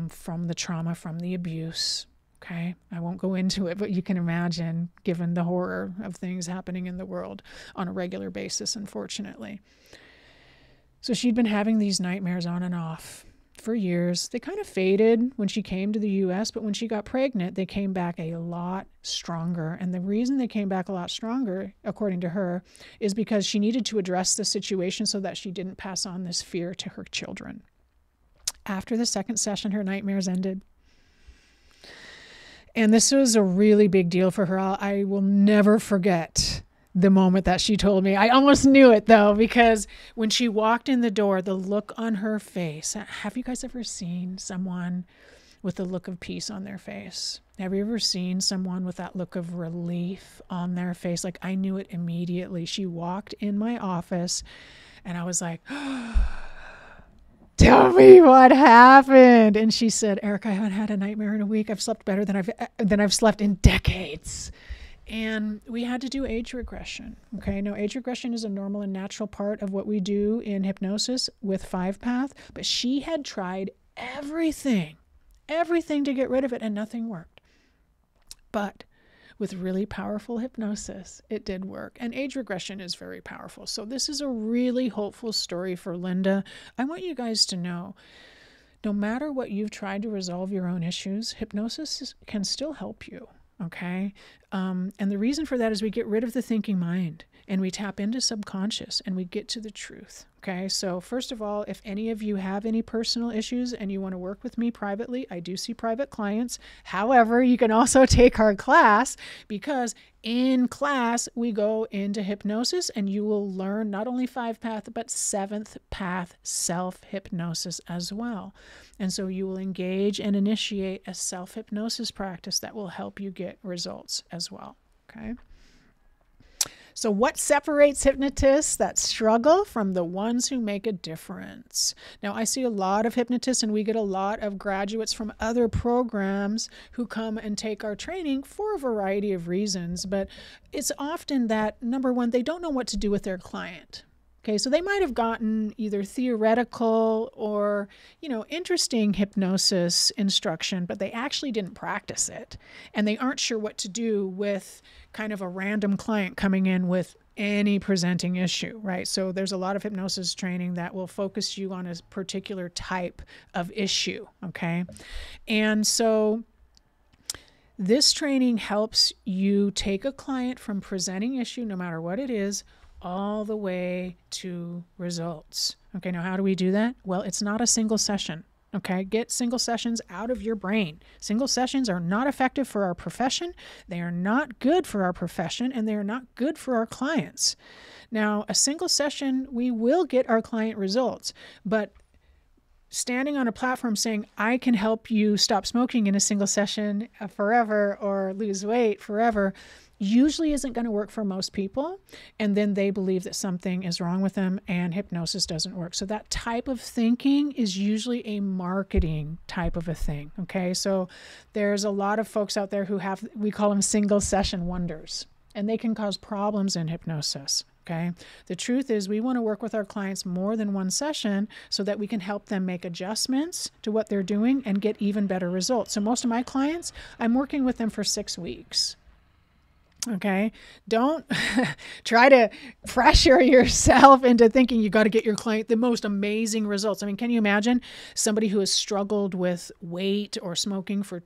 from the trauma, from the abuse. Okay, I won't go into it, but you can imagine, given the horror of things happening in the world on a regular basis, unfortunately. So she'd been having these nightmares on and off for years. They kind of faded when she came to the U.S., but when she got pregnant, they came back a lot stronger. And the reason they came back a lot stronger, according to her, is because she needed to address the situation so that she didn't pass on this fear to her children. After the 2nd session, her nightmares ended. And this was a really big deal for her. I will never forget the moment that she told me. I almost knew it, though, because when she walked in the door, the look on her face. Have you guys ever seen someone with the look of peace on their face? Have you ever seen someone with that look of relief on their face? Like, I knew it immediately. She walked in my office, and I was like, tell me what happened. And she said, Erica, I haven't had a nightmare in a week. I've slept better than I've slept in decades. And we had to do age regression. Okay. Now, age regression is a normal and natural part of what we do in hypnosis with 5-path, but she had tried everything to get rid of it, and nothing worked. But with really powerful hypnosis, it did work. And age regression is very powerful. So this is a really hopeful story for Linda. I want you guys to know, no matter what you've tried to resolve your own issues, hypnosis can still help you, okay? And the reason for that is we get rid of the thinking mind, and we tap into subconscious, and we get to the truth. Okay, so first of all, if any of you have any personal issues and you want to work with me privately, I do see private clients. However, you can also take our class, because in class we go into hypnosis and you will learn not only 5-path, but 7th path self-hypnosis as well. And so you will engage and initiate a self-hypnosis practice that will help you get results as well. Okay. So what separates hypnotists that struggle from the ones who make a difference? Now, I see a lot of hypnotists, and we get a lot of graduates from other programs who come and take our training for a variety of reasons. But it's often that, number one, they don't know what to do with their client. Okay, so they might have gotten either theoretical or, interesting hypnosis instruction, but they actually didn't practice it. And they aren't sure what to do with kind of a random client coming in with any presenting issue, right? So there's a lot of hypnosis training that will focus you on a particular type of issue, okay? And so this training helps you take a client from presenting issue, no matter what it is, all the way to results. Okay, now how do we do that? Well, it's not a single session. Okay, get single sessions out of your brain. Single sessions are not effective for our profession. They are not good for our profession, and they are not good for our clients. Now, a single session, we will get our client results, but standing on a platform saying, I can help you stop smoking in a single session forever or lose weight forever, usually isn't going to work for most people. And then they believe that something is wrong with them and hypnosis doesn't work. So that type of thinking is usually a marketing type of a thing. Okay. So there's a lot of folks out there who have, we call them single session wonders, and they can cause problems in hypnosis. Okay. The truth is we want to work with our clients more than one session so that we can help them make adjustments to what they're doing and get even better results. So most of my clients, I'm working with them for 6 weeks. Okay. Don't try to pressure yourself into thinking you got to get your client the most amazing results. I mean, can you imagine somebody who has struggled with weight or smoking for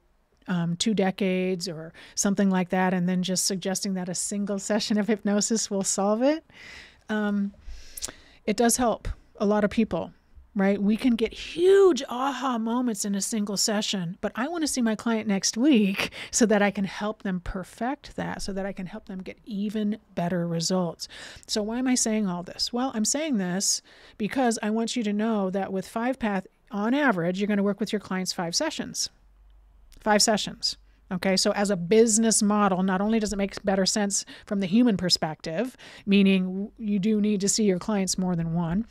2 decades or something like that, and then just suggesting that a single session of hypnosis will solve it? It does help a lot of people, right? We can get huge aha moments in a single session, but I want to see my client next week so that I can help them perfect that, so that I can help them get even better results. So why am I saying all this? Well, I'm saying this because I want you to know that with 5-Path, on average, you're going to work with your clients 5 sessions. 5 sessions. Okay, so as a business model, not only does it make better sense from the human perspective, meaning you do need to see your clients more than one.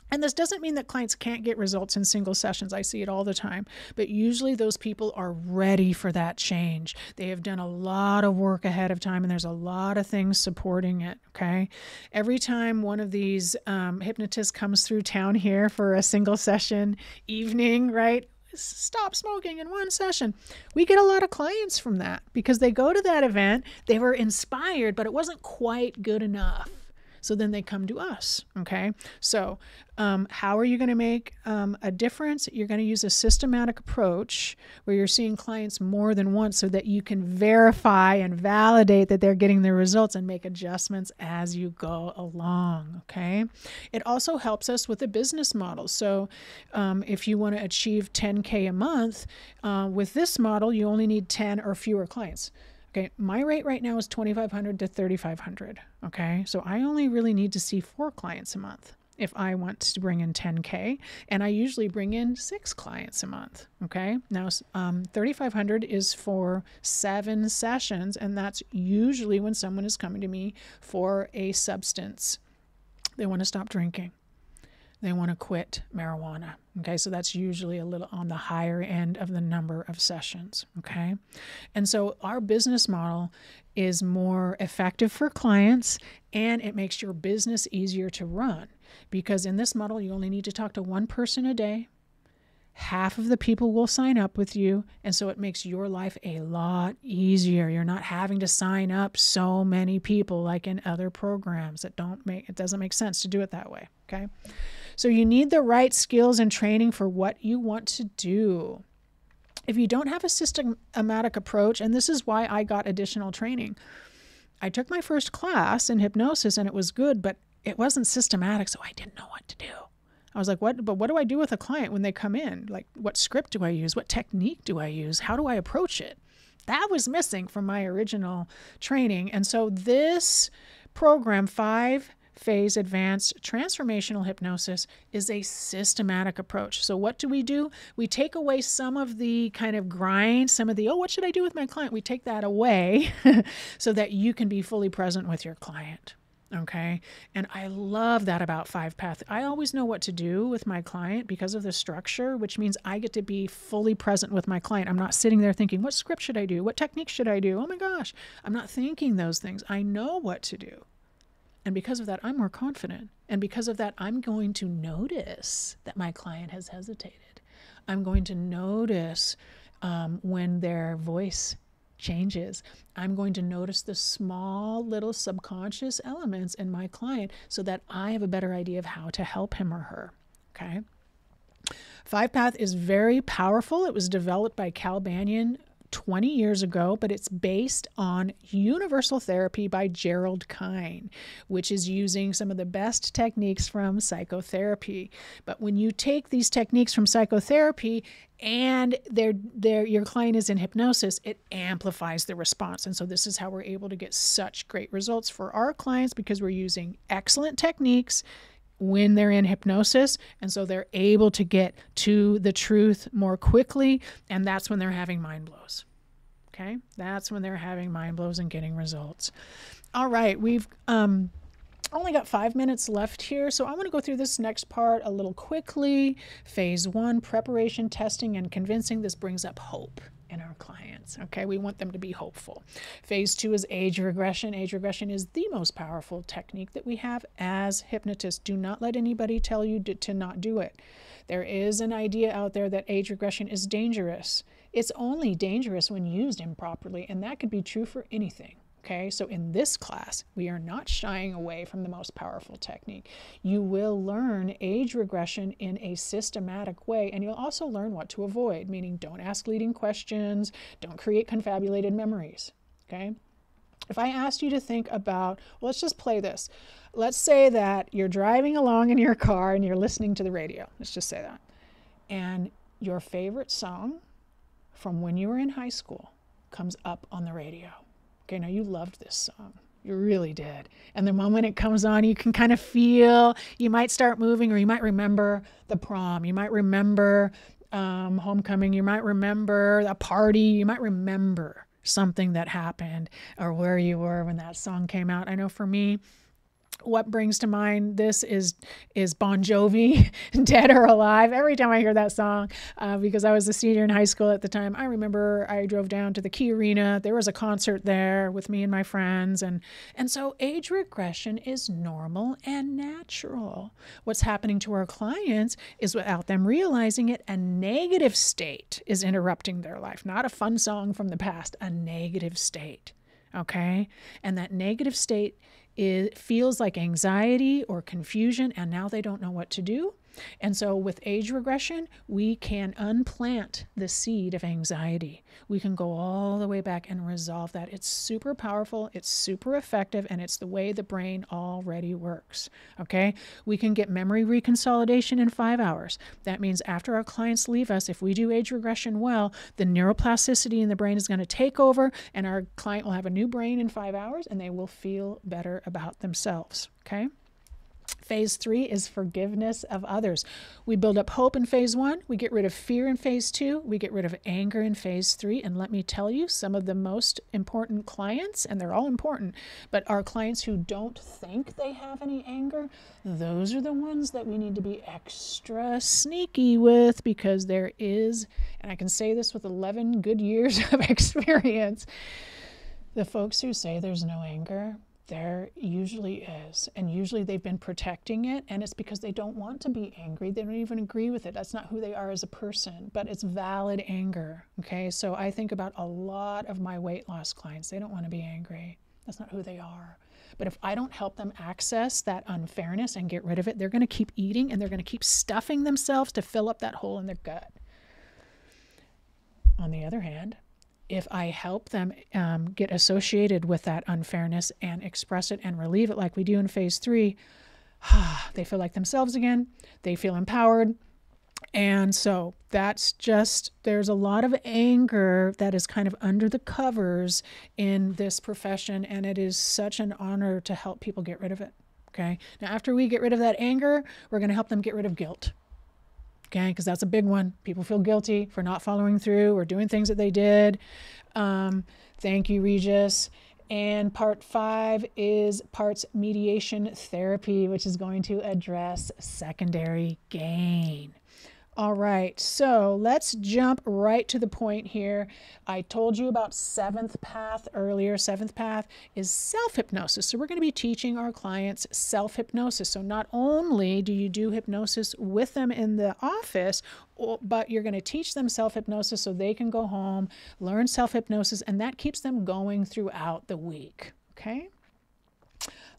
And this doesn't mean that clients can't get results in single sessions. I see it all the time. But usually those people are ready for that change. They have done a lot of work ahead of time, and there's a lot of things supporting it, okay? Every time one of these hypnotists comes through town here for a single session evening, right? Stop smoking in 1 session. We get a lot of clients from that because they go to that event, they were inspired, but it wasn't quite good enough. So then they come to us, okay? So how are you going to make a difference? You're going to use a systematic approach where you're seeing clients more than once so that you can verify and validate that they're getting the results and make adjustments as you go along, okay? It also helps us with a business model. So if you want to achieve 10K a month, with this model, you only need 10 or fewer clients. Okay, my rate right now is 2,500 to 3,500. Okay, so I only really need to see 4 clients a month if I want to bring in 10K, and I usually bring in 6 clients a month. Okay, now 3,500 is for 7 sessions, and that's usually when someone is coming to me for a substance. They want to stop drinking. They want to quit marijuana. Okay, so that's usually a little on the higher end of the number of sessions. Okay, and so our business model is more effective for clients, and it makes your business easier to run because in this model, you only need to talk to 1 person a day. Half of the people will sign up with you, and so it makes your life a lot easier. You're not having to sign up so many people like in other programs that it doesn't make sense to do it that way. Okay. So you need the right skills and training for what you want to do. If you don't have a systematic approach, and this is why I got additional training. I took my first class in hypnosis and it was good, but it wasn't systematic, so I didn't know what to do. I was like, what do I do with a client when they come in? Like, what script do I use? What technique do I use? How do I approach it? That was missing from my original training. And so this program, 5-Phase Advanced Transformational Hypnosis, is a systematic approach. So what do? We take away some of the kind of grind, some of the, what should I do with my client? We take that away so that you can be fully present with your client. Okay. And I love that about 5-Path. I always know what to do with my client because of the structure, which means I get to be fully present with my client. I'm not sitting there thinking, what script should I do? What technique should I do? Oh my gosh. I'm not thinking those things. I know what to do. And because of that, I'm more confident. And because of that, I'm going to notice that my client has hesitated. I'm going to notice when their voice changes. I'm going to notice the small little subconscious elements in my client so that I have a better idea of how to help him or her. Okay. 5-Path is very powerful. It was developed by Cal Banyan 20 years ago, but it's based on universal therapy by Gerald Kine, which is using some of the best techniques from psychotherapy. But when you take these techniques from psychotherapy and your client is in hypnosis, it amplifies the response. And so this is how we're able to get such great results for our clients because we're using excellent techniques when they're in hypnosis, and so they're able to get to the truth more quickly, and that's when they're having mind blows. Okay? That's when they're having mind blows and getting results. All right, we've only got 5 minutes left here, so I want to go through this next part a little quickly. Phase 1, preparation, testing, and convincing. This brings up hope in our clients. Okay, we want them to be hopeful. Phase 2 is age regression. Age regression is the most powerful technique that we have as hypnotists. Do not let anybody tell you to not do it. There is an idea out there that age regression is dangerous. It's only dangerous when used improperly, and that could be true for anything. Okay, so in this class, we are not shying away from the most powerful technique. You will learn age regression in a systematic way, and you'll also learn what to avoid, meaning don't ask leading questions, don't create confabulated memories. Okay? If I asked you to think about, well, let's just play this. Let's say that you're driving along in your car and you're listening to the radio. Let's just say that. And your favorite song from when you were in high school comes up on the radio. Okay, now you loved this song. You really did. And the moment it comes on, you can kind of feel, you might start moving, or you might remember the prom. You might remember homecoming. You might remember a party. You might remember something that happened or where you were when that song came out. I know for me, what brings to mind this is Bon Jovi, Dead or Alive. Every time I hear that song, because I was a senior in high school at the time, I remember I drove down to the Key Arena. There was a concert there with me and my friends. And so age regression is normal and natural. What's happening to our clients is, without them realizing it, a negative state is interrupting their life. Not a fun song from the past, a negative state. Okay? And that negative state feels like anxiety or confusion, and now they don't know what to do. And so with age regression, we can unplant the seed of anxiety. We can go all the way back and resolve that. It's super powerful, it's super effective, and it's the way the brain already works. Okay? We can get memory reconsolidation in 5 hours. That means after our clients leave us, if we do age regression well, the neuroplasticity in the brain is going to take over, and our client will have a new brain in 5 hours, and they will feel better about themselves. Okay? Phase 3 is forgiveness of others. We build up hope in phase 1. We get rid of fear in phase 2. We get rid of anger in phase 3. And let me tell you, some of the most important clients, and they're all important, but our clients who don't think they have any anger, those are the ones that we need to be extra sneaky with, because there is, and I can say this with 11 good years of experience, the folks who say there's no anger, there usually is, and usually they've been protecting it, and it's because they don't want to be angry. They don't even agree with it. That's not who they are as a person, but it's valid anger. Okay, so I think about a lot of my weight loss clients. They don't want to be angry. That's not who they are. But if I don't help them access that unfairness and get rid of it, they're going to keep eating, and they're going to keep stuffing themselves to fill up that hole in their gut. On the other hand, if I help them get associated with that unfairness and express it and relieve it like we do in phase 3, they feel like themselves again. They feel empowered. And so that's just, there's a lot of anger that is kind of under the covers in this profession, and it is such an honor to help people get rid of it. Okay. Now, after we get rid of that anger, we're going to help them get rid of guilt. Okay, because that's a big one. People feel guilty for not following through or doing things that they did. Thank you, Regis. And part 5 is parts mediation therapy, which is going to address secondary gain. All right, so let's jump right to the point here. I told you about 7th path earlier. 7th path is self-hypnosis. So we're going to be teaching our clients self-hypnosis. So not only do you do hypnosis with them in the office, but you're going to teach them self-hypnosis so they can go home, learn self-hypnosis, and that keeps them going throughout the week. Okay?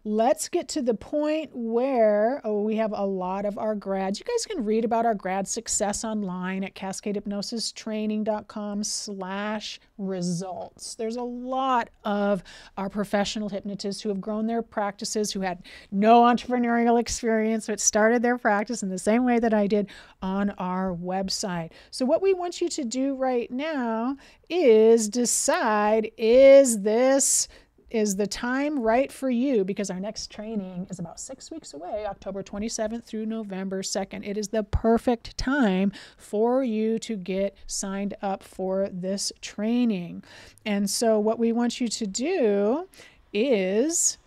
Let's get to the point where we have a lot of our grads. You guys can read about our grad success online at cascadehypnosis.training.com/results. There's a lot of our professional hypnotists who have grown their practices, who had no entrepreneurial experience, but started their practice in the same way that I did on our website. So what we want you to do right now is decide, is the time right for you? Because our next training is about 6 weeks away, October 27th through November 2nd. It is the perfect time for you to get signed up for this training. And so what we want you to do is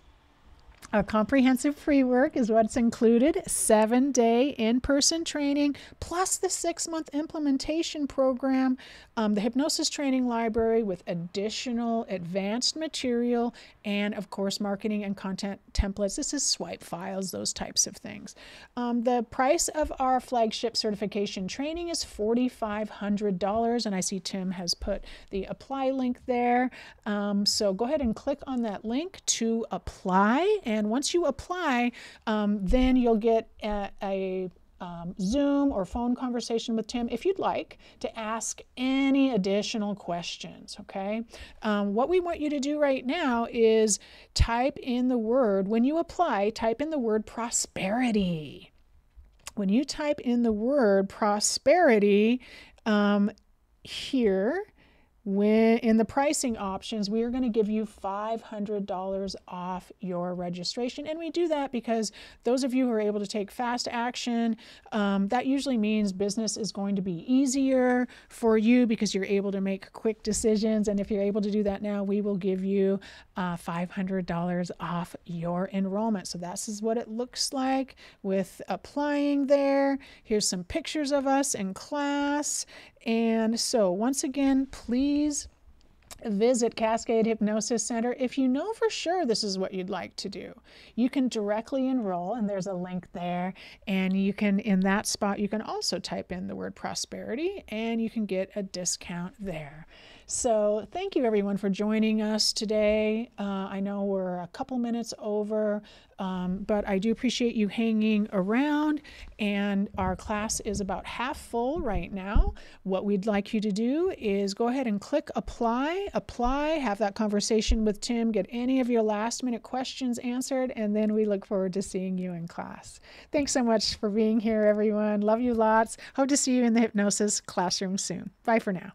A comprehensive pre-work is what's included, 7-day in-person training, plus the 6-month implementation program, the hypnosis training library with additional advanced material, and of course, marketing and content templates. This is swipe files, those types of things. The price of our flagship certification training is $4,500, and I see Tim has put the apply link there. So go ahead and click on that link to apply, and once you apply, then you'll get a Zoom or phone conversation with Tim if you'd like to ask any additional questions, okay? What we want you to do right now is type in the word, when you apply, type in the word prosperity. When you type in the word prosperity here, when in the pricing options, we are going to give you $500 off your registration. And we do that because those of you who are able to take fast action, that usually means business is going to be easier for you because you're able to make quick decisions. And if you're able to do that now, we will give you $500 off your enrollment. So this is what it looks like with applying there. Here's some pictures of us in class. And so once again, please visit Cascade Hypnosis Center. If you know for sure this is what you'd like to do, you can directly enroll, and there's a link there, and you can, in that spot, you can also type in the word prosperity and you can get a discount there. So thank you everyone for joining us today. I know we're a couple minutes over, but I do appreciate you hanging around, and our class is about half full right now. What we'd like you to do is go ahead and click apply, have that conversation with Tim, get any of your last minute questions answered, and then we look forward to seeing you in class. Thanks so much for being here, everyone. Love you lots. Hope to see you in the hypnosis classroom soon. Bye for now.